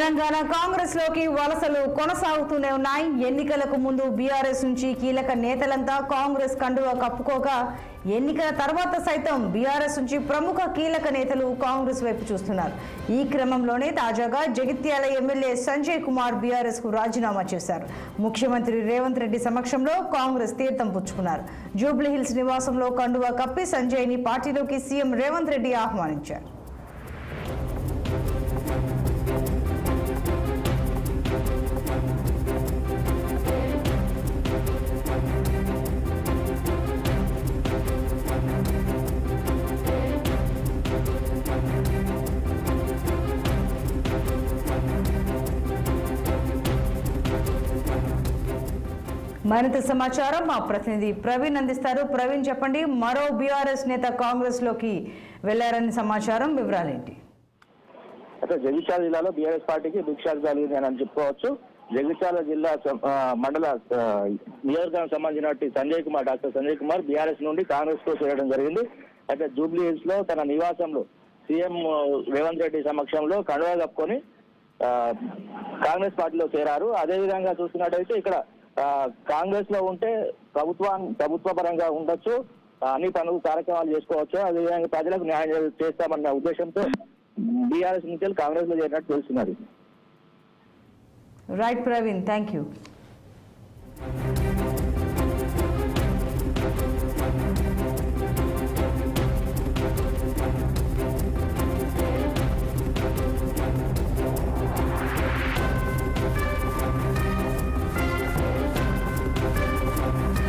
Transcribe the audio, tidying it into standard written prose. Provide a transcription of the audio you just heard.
తెలంగాణ కాంగ్రెస్ లోకి వలసలు కొనసాగుతూనే ఉన్నాయి. ఎన్నికలకు ముందు బీఆర్ఎస్ నుంచి కీలక నేతలంతా కాంగ్రెస్ కండువా కప్పుకోగా ఎన్నికల తర్వాత సైతం బీఆర్ఎస్ నుంచి ప్రముఖ కీలక నేతలు కాంగ్రెస్ వైపు చూస్తున్నారు. ఈ క్రమంలోనే తాజాగా జగిత్యాల ఎమ్మెల్యే సంజయ్ కుమార్ బీఆర్ఎస్ కు రాజీనామా చేశారు. ముఖ్యమంత్రి రేవంత్ రెడ్డి సమక్షంలో కాంగ్రెస్ తీర్థం పుచ్చుకున్నారు. జూబ్లీహిల్స్ నివాసంలో కండువా కప్పి సంజయ్ ని పార్టీలోకి సీఎం రేవంత్ రెడ్డి ఆహ్వానించారు. మరింత సమాచారం మా ప్రతినిధి ప్రవీణ్ అందిస్తారు. ప్రవీణ్, చెప్పండి, మరో బీఆర్ఎస్ నేత కాంగ్రెస్ లోకి వెళ్లారని సమాచారం, వివరాలేంటి? అయితే జగిత్యాల జిల్లాలో బీఆర్ఎస్ పార్టీకి బిగ్ షాక్ జరిగింది అని చెప్పుకోవచ్చు. జగిత్యాల జిల్లా మండల నియోజకవర్గానికి సంబంధించిన డాక్టర్ సంజయ్ కుమార్ బీఆర్ఎస్ నుండి కాంగ్రెస్ కు చేరడం జరిగింది. అయితే జూబ్లీ హిల్స్ లో తన నివాసంలో సీఎం రేవంత్ రెడ్డి సమక్షంలో కండువా కప్పుకొని కాంగ్రెస్ పార్టీలో చేరారు. అదేవిధంగా చూస్తున్నట్టయితే ఇక్కడ కాంగ్రెస్ లో ఉంటే ప్రభుత్వ పరంగా ఉండొచ్చు, అన్ని పనులు కార్యక్రమాలు చేసుకోవచ్చు, అదేవిధంగా ప్రజలకు న్యాయం చేస్తామన్న ఉద్దేశంతో బీఆర్ఎస్ నుంచి కాంగ్రెస్ లో చేరినట్టు తెలుస్తున్నది. Right Praveen, thank you.